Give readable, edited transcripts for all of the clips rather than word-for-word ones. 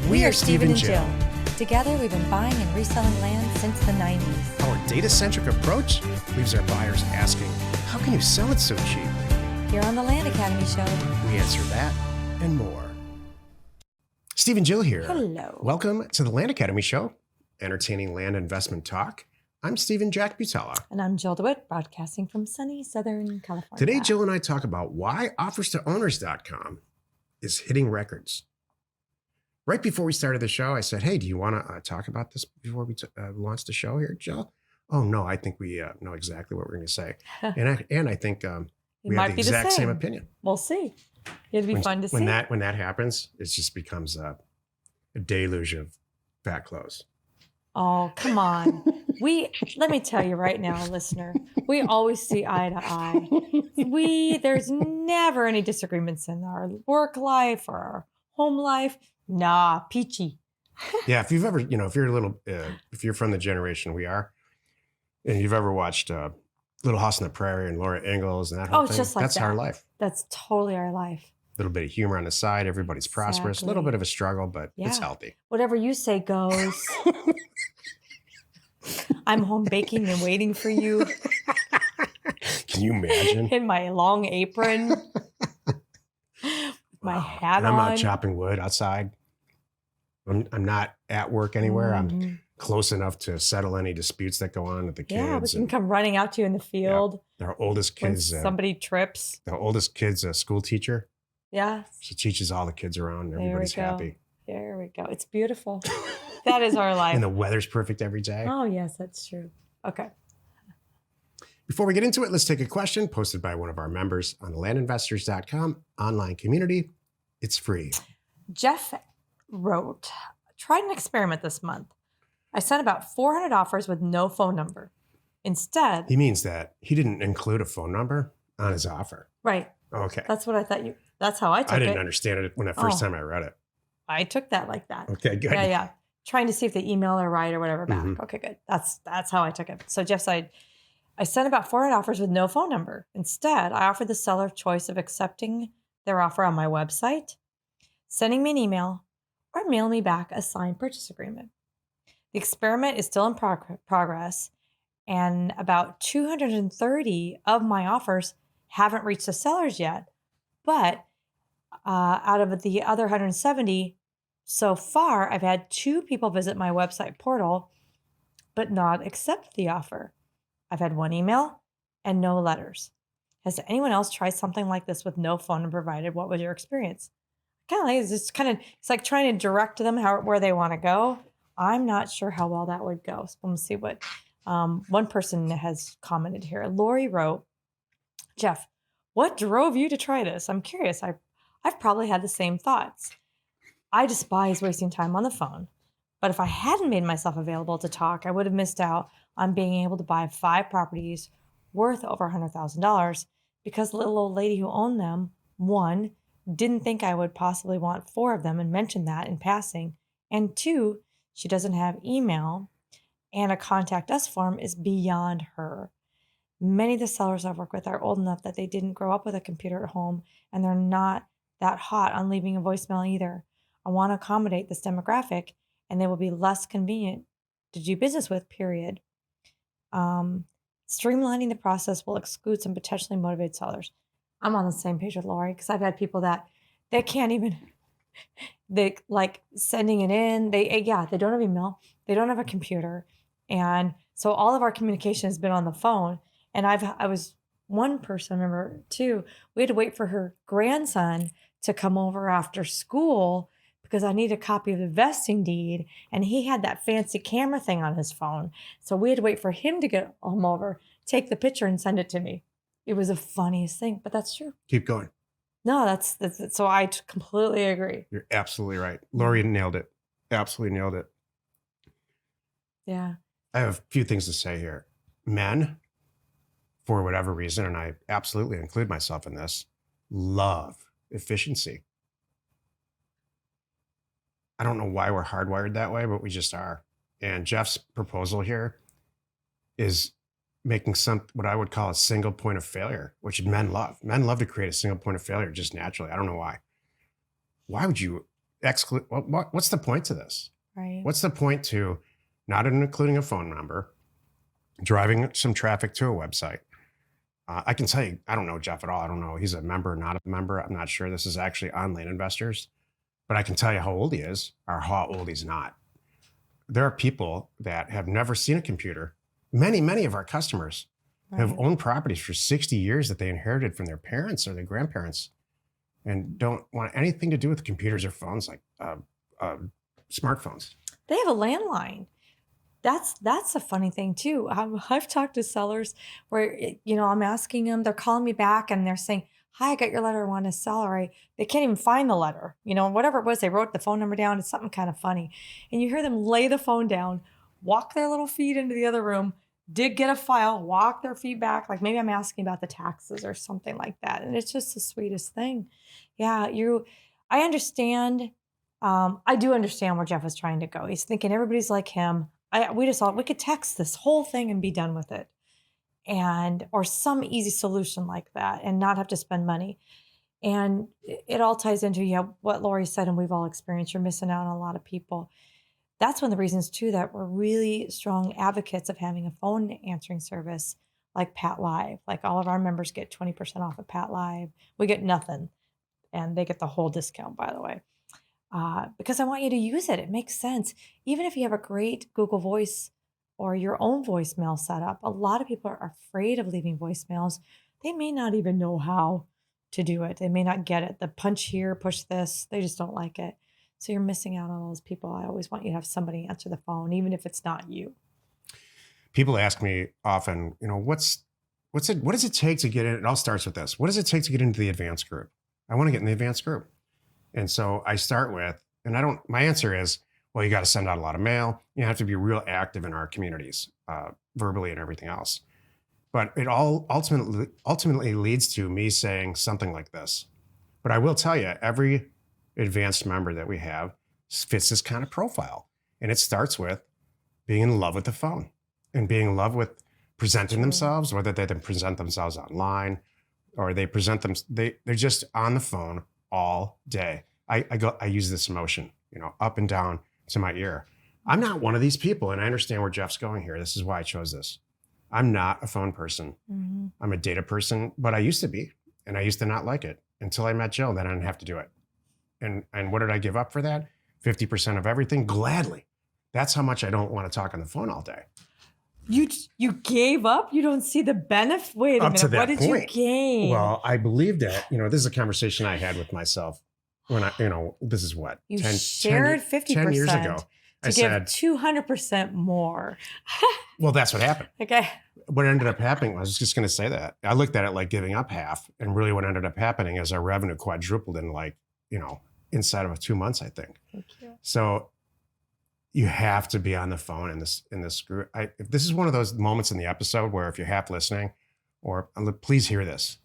We are Steve and Jill. Together, we've been buying and reselling land since the 90s. Our data-centric approach leaves our buyers asking, how can you sell it so cheap? Here on the Land Academy Show, We answer that and more. Steve and Jill here. Hello. Welcome to the Land Academy Show, entertaining land investment talk. I'm Stephen Jack Butella. And I'm Jill DeWitt, broadcasting from sunny Southern California. Today, Jill and I talk about why Offers2Owners.com is hitting records. Right before we started the show, I said, hey, do you want to talk about this before we launch the show here, Jill? Oh, no, I think we know exactly what we're going to say. and I think we have the exact same opinion. We'll see. It'd be fun to see. When that happens, it just becomes a deluge of fat clothes. Oh, come on. Let me tell you right now, listener, we always see eye to eye. There's never any disagreements in our work life or our home life. Nah, peachy. Yeah, if you've ever, if you're from the generation we are, and you've ever watched Little House on the Prairie and Laura Ingalls and that whole thing, just like that's our life. That's totally our life. A little bit of humor on the side. Everybody's prosperous. A little bit of a struggle, but it's healthy. Whatever you say goes. I'm home baking and waiting for you. Can you imagine? In my long apron. My hat and on. I'm out chopping wood outside. I'm not at work anywhere. Mm-hmm. I'm close enough to settle any disputes that go on with the kids. Yeah, we can come running out to you in the field. Yeah. Our oldest kids. Somebody trips. The oldest kid's a school teacher. Yeah. She teaches all the kids around. And everybody's happy. There we go. It's beautiful. That is our life. And the weather's perfect every day. Oh, yes, that's true. Okay. Before we get into it, let's take a question posted by one of our members on the landinvestors.com online community. It's free. Jeff wrote, tried an experiment this month. I sent about 400 offers with no phone number. Instead... He means that he didn't include a phone number on his offer. Right. Okay. That's what I thought that's how I took it. I didn't understand it when the first time I read it. I took that like that. Okay, good. Yeah. Trying to see if the email are right or whatever back. Mm-hmm. Okay, good. That's how I took it. So Jeff said, I sent about 400 offers with no phone number. Instead, I offered the seller choice of accepting their offer on my website, sending me an email, or mailing me back a signed purchase agreement. The experiment is still in progress, and about 230 of my offers haven't reached the sellers yet. But out of the other 170, so far, I've had 2 people visit my website portal, but not accept the offer. I've had 1 email and no letters. Has anyone else tried something like this with no phone number provided? What was your experience? It's like trying to direct them where they want to go. I'm not sure how well that would go. So let's see what one person has commented here. Lori wrote, Jeff, what drove you to try this? I'm curious. I've probably had the same thoughts. I despise wasting time on the phone, but if I hadn't made myself available to talk, I would have missed out on being able to buy 5 properties worth over $100,000 because the little old lady who owned them, 1, didn't think I would possibly want 4 of them and mentioned that in passing, and 2, she doesn't have email, and a contact us form is beyond her. Many of the sellers I've worked with are old enough that they didn't grow up with a computer at home, and they're not that hot on leaving a voicemail either. I want to accommodate this demographic, and they will be less convenient to do business with, period. Streamlining the process will exclude some potentially motivated sellers. I'm on the same page with Lori because I've had people that they can't even, they like sending it in. They don't have email. They don't have a computer. And so all of our communication has been on the phone. And I was one person, I remember too, we had to wait for her grandson to come over after school because I need a copy of the vesting deed. And he had that fancy camera thing on his phone. So we had to wait for him to get home over, take the picture and send it to me. It was the funniest thing, but that's true. Keep going. No, that's so I completely agree. You're absolutely right. Lori nailed it. Absolutely nailed it. Yeah. I have a few things to say here. Men, for whatever reason, and I absolutely include myself in this, love efficiency. I don't know why we're hardwired that way, but we just are. And Jeff's proposal here is making what I would call a single point of failure, which men love. Men love to create a single point of failure just naturally. I don't know why. Why would you exclude. What's the point to this? Right. What's the point to not including a phone number, driving some traffic to a website? I can tell you, I don't know Jeff at all. I don't know. He's a member, not a member. I'm not sure. This is actually on Lane Investors, but I can tell you how old he is or how old he's not. There are people that have never seen a computer. Many of our customers have owned properties for 60 years that they inherited from their parents or their grandparents and don't want anything to do with computers or phones like smartphones. They have a landline. That's a funny thing too. I've talked to sellers where, I'm asking them, they're calling me back and they're saying, hi, I got your letter, I want to sell. Or they can't even find the letter. Whatever it was, they wrote the phone number down. It's something kind of funny. And you hear them lay the phone down, walk their little feet into the other room, get a file, walk their feet back. Like maybe I'm asking about the taxes or something like that. And it's just the sweetest thing. Yeah, I understand. I do understand where Jeff is trying to go. He's thinking everybody's like him. We could text this whole thing and be done with it. Or some easy solution like that and not have to spend money. And it all ties into what Lori said, and we've all experienced. You're missing out on a lot of people. That's one of the reasons too that we're really strong advocates of having a phone answering service like Pat Live. Like all of our members get 20% off of Pat Live. We get nothing, and they get the whole discount, by the way. Because I want you to use it. It makes sense. Even if you have a great Google Voice or your own voicemail set up, a lot of people are afraid of leaving voicemails. They may not even know how to do it. They may not get it. The punch here, push this. They just don't like it. So you're missing out on all those people. I always want you to have somebody answer the phone, even if it's not you. People ask me often, what does it take to get in? It all starts with this. What does it take to get into the advanced group? I want to get in the advanced group. And so I start with, my answer is, well, you got to send out a lot of mail. You have to be real active in our communities, verbally and everything else. But it all ultimately leads to me saying something like this. But I will tell you, every advanced member that we have fits this kind of profile. And it starts with being in love with the phone and being in love with presenting themselves, whether they present themselves online or they're just on the phone all day. I use this motion, up and down to my ear. I'm not one of these people, and I understand where Jeff's going here. This is why I chose this. I'm not a phone person. Mm-hmm. I'm a data person, but I used to be, and I used to not like it until I met Jill. Then I didn't have to do it. And what did I give up for that? 50% of everything, gladly. That's how much I don't want to talk on the phone all day. You gave up? You don't see the benefit? Wait a minute. What did you gain? Well, I believe that, this is a conversation I had with myself when this is what? You shared 50% 10 years ago. To give 200% more. Well, that's what happened. Okay. What ended up happening, I was just going to say that. I looked at it like giving up half. And really what ended up happening is our revenue quadrupled in inside of 2 months, I think. Thank you. So you have to be on the phone in this group. If this is one of those moments in the episode where if you're half listening, or please hear this,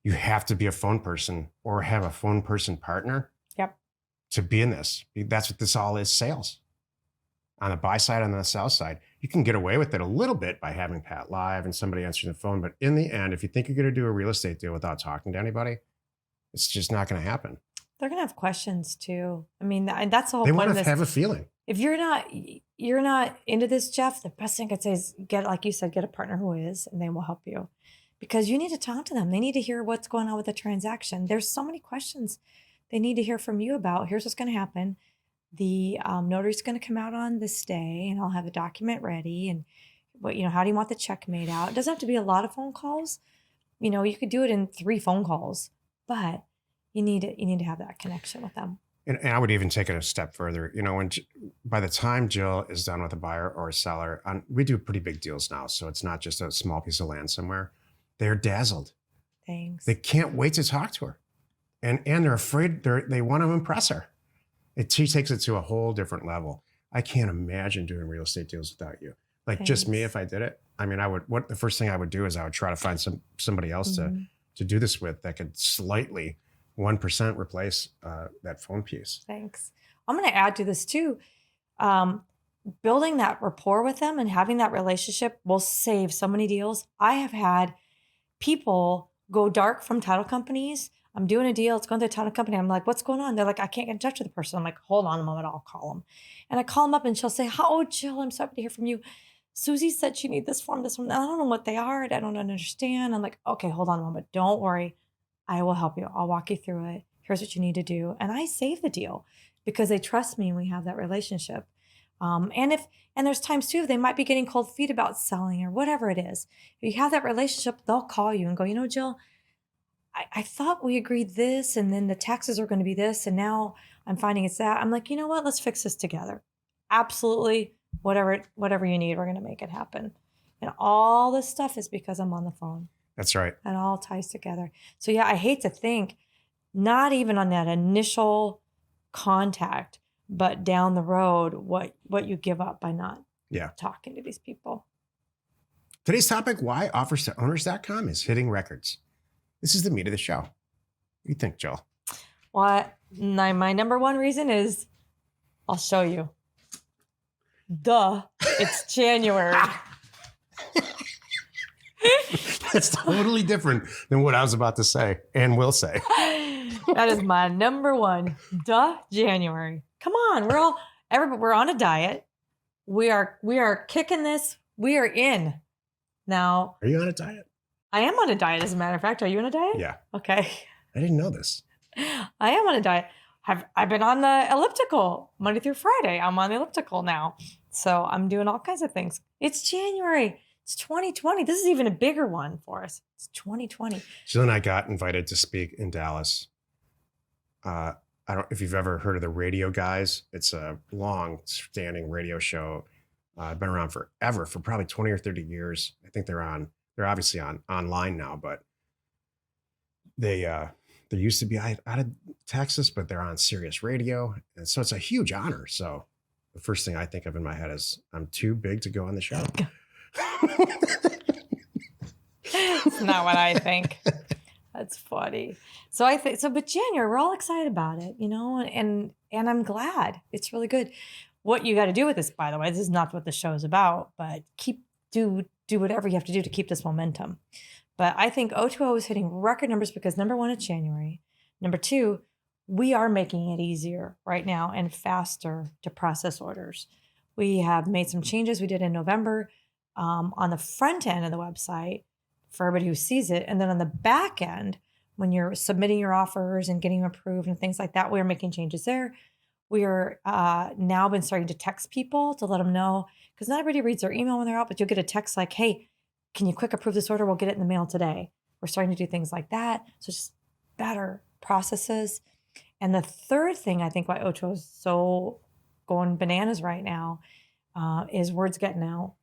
you have to be a phone person or have a phone person partner. Yep. To be in this. That's what this all is, sales. On the buy side and on the sell side, you can get away with it a little bit by having Pat Live and somebody answering the phone. But in the end, if you think you're going to do a real estate deal without talking to anybody, it's just not going to happen. They're going to have questions too. I mean, that's the whole point of this. They want to have a feeling. If you're not into this, Jeff, the best thing I'd say is like you said, get a partner who is, and they will help you. Because you need to talk to them. They need to hear what's going on with the transaction. There's so many questions they need to hear from you about. Here's what's going to happen. The notary's going to come out on this day, and I'll have a document ready. And how do you want the check made out? It doesn't have to be a lot of phone calls. You could do it in 3 phone calls, but you need to have that connection with them. And I would even take it a step further. By the time Jill is done with a buyer or a seller, we do pretty big deals now. So it's not just a small piece of land somewhere. They're dazzled. Thanks. They can't wait to talk to her. And they're afraid they want to impress her. She takes it to a whole different level. I can't imagine doing real estate deals without you. Thanks. Just me, if I did it. I mean, the first thing I would do is I would try to find somebody else to do this with that could slightly 1% replace that phone piece. Thanks. I'm going to add to this too. Building that rapport with them and having that relationship will save so many deals. I have had people go dark from title companies. I'm doing a deal. It's going to a ton of company. I'm like, what's going on? They're like, I can't get in touch with the person. I'm like, hold on a moment. I'll call them. And I call them up and she'll say, oh, Jill, I'm so happy to hear from you. Susie said she needs this form, this one. I don't know what they are. I don't understand. I'm like, okay, hold on a moment. Don't worry. I will help you. I'll walk you through it. Here's what you need to do. And I save the deal because they trust me and we have that relationship. And there's times too, they might be getting cold feet about selling or whatever it is. If you have that relationship, they'll call you and go, Jill, I thought we agreed this and then the taxes are going to be this. And now I'm finding it's that. I'm like, you know what? Let's fix this together. Absolutely. Whatever you need, we're going to make it happen. And all this stuff is because I'm on the phone. That's right. It all ties together. So yeah, I hate to think, not even on that initial contact, but down the road, what you give up by not talking to these people. Today's topic, why Offers2Owners.com is hitting records. This is the meat of the show. What do you think, Jill? Well, my number one reason is, I'll show you. Duh, it's January. That's totally different than what I was about to say and will say. That is my number one. Duh, January. Come on, we're on a diet. We are kicking this. We are in. Now, are you on a diet? I am on a diet, as a matter of fact. Are you on a diet? Yeah. Okay. I didn't know this. I am on a diet. I've been on the elliptical Monday through Friday. I'm on the elliptical now. So I'm doing all kinds of things. It's January. It's 2020. This is even a bigger one for us. It's 2020. Jill and I got invited to speak in Dallas. I don't know if you've ever heard of the Radio Guys. It's a long-standing radio show. Been around forever, for probably 20 or 30 years. I think they're obviously online now, but they used to be out of Texas, but they're on Sirius Radio. And so it's a huge honor. So the first thing I think of in my head is I'm too big to go on the show. It's not what I think. That's funny. So but January, we're all excited about it, and I'm glad. It's really good. What you got to do with this, by the way, this is not what the show is about, but do whatever you have to do to keep this momentum. But I think O2O is hitting record numbers because number one, it's January. Number two, we are making it easier right now and faster to process orders. We have made some changes we did in November on the front end of the website for everybody who sees it. And then on the back end, when you're submitting your offers and getting them approved and things like that, we're making changes there. We are now been starting to text people to let them know, because not everybody reads their email when they're out, but you'll get a text like, hey, can you quick approve this order? We'll get it in the mail today. We're starting to do things like that. So just better processes. And the third thing I think why O2O is so going bananas right now is word's getting out.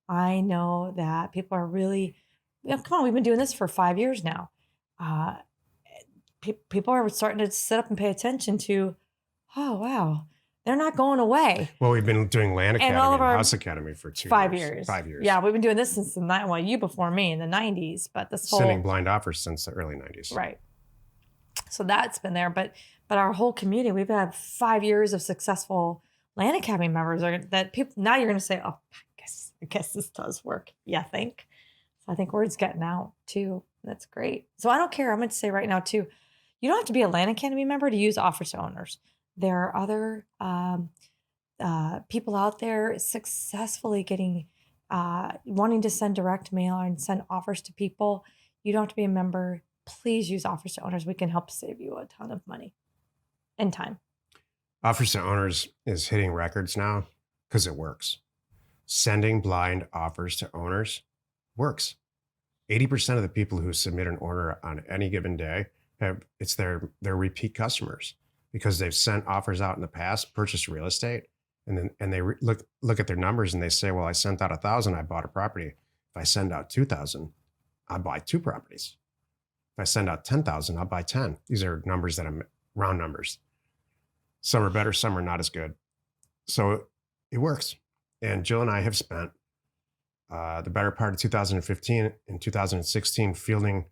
I know that people are really, come on, we've been doing this for 5 years now. People are starting to sit up and pay attention to, oh, wow, they're not going away. Well, we've been doing Land Academy and House Academy for 5 years. 5 years. Yeah, we've been doing this since you before me in the 90s, but this whole sending blind offers since the early 90s. Right. So that's been there, but our whole community, we've had 5 years of successful Land Academy members that people, now you're going to say, oh, I guess this does work. Yeah, I think. So I think word's getting out too. That's great. So I don't care. I'm going to say right now too, you don't have to be a Land Academy member to use Offers2Owners. There are other people out there successfully getting, wanting to send direct mail and send offers to people. You don't have to be a member. Please use Offers2Owners. We can help save you a ton of money and time. Offers2Owners is hitting records now because it works. Sending blind offers to owners works. 80% of the people who submit an order on any given day it's their repeat customers because they've sent offers out in the past, purchased real estate, and they look at their numbers and they say, well, I sent out 1,000, I bought a property. If I send out 2,000, I buy 2 properties. If I send out 10,000, I'll buy 10. These are numbers that I'm round numbers. Some are better, some are not as good. So it works. And Jill and I have spent the better part of 2015 and 2016 fielding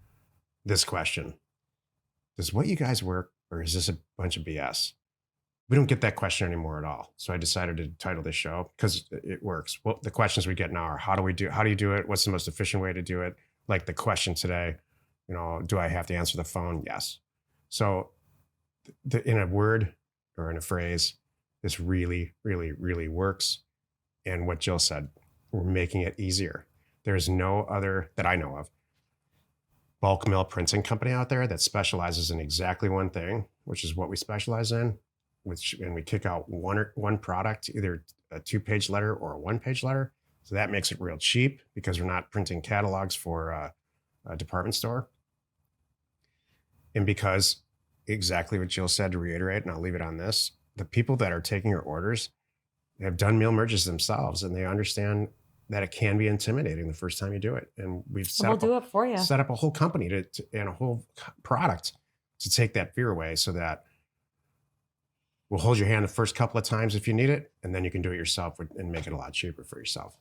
this question. Does what you guys work, or is this a bunch of BS? We don't get that question anymore at all. So I decided to title this show because it works. Well, the questions we get now are, how do you do it? What's the most efficient way to do it? Like the question today, do I have to answer the phone? Yes. So in a word or in a phrase, this really, really, really works. And what Jill said, we're making it easier. There's no other that I know of bulk mail printing company out there that specializes in exactly one thing, which is what we specialize in, and we kick out one product, either a 2-page letter or a 1-page letter. So that makes it real cheap because we're not printing catalogs for a department store. And because exactly what Jill said, to reiterate, and I'll leave it on this, the people that are taking your orders have done mail merges themselves, and they understand that it can be intimidating the first time you do it. And we've set up a whole company and a whole product to take that fear away, so that we'll hold your hand the first couple of times if you need it, and then you can do it yourself and make it a lot cheaper for yourself.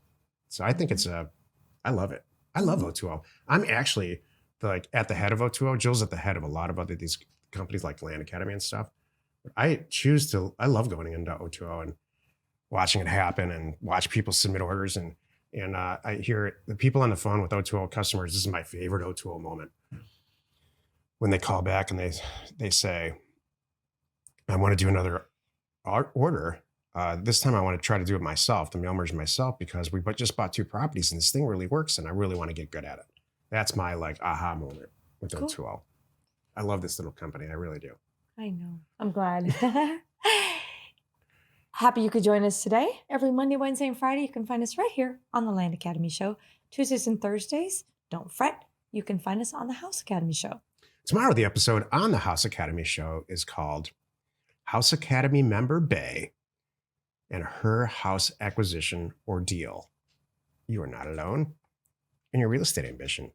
So I think I love it. I love O2O. I'm actually at the head of O2O. Jill's at the head of a lot of these companies like Land Academy and stuff. I love going into O2O and watching it happen and watch people submit orders. And I hear the people on the phone with O2O customers. This is my favorite O2O moment. When they call back and they say, I want to do another order. This time I want to try to do it myself, the mail merge myself, because we just bought 2 properties and this thing really works and I really want to get good at it. That's my aha moment with O2O. I love this little company. I really do. I know. I'm glad. Happy you could join us today. Every Monday, Wednesday, and Friday, you can find us right here on the Land Academy Show. Tuesdays and Thursdays, don't fret. You can find us on the House Academy Show. Tomorrow, the episode on the House Academy Show is called House Academy Member Bay and Her House Acquisition Ordeal. You are not alone in your real estate ambition.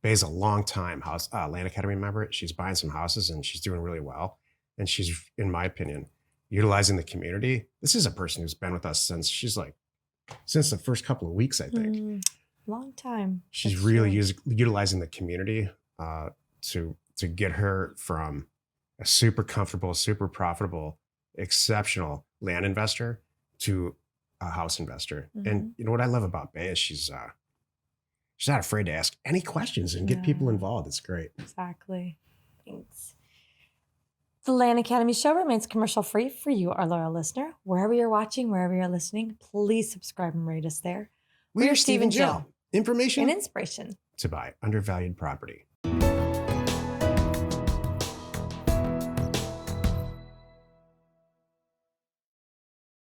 Bay's a long time Land Academy member. She's buying some houses and she's doing really well. And she's, in my opinion, utilizing the community. This is a person who's been with us since the first couple of weeks, I think. Long time. She's really utilizing the community to get her from a super comfortable, super profitable, exceptional land investor to a house investor. Mm-hmm. And you know what I love about Bay is she's not afraid to ask any questions and get people involved. It's great. Exactly. Thanks. The Land Academy Show remains commercial free for you, our loyal listener. Wherever you're watching, wherever you're listening, please subscribe and rate us there. We're Steve and Jill. Information and inspiration to buy undervalued property.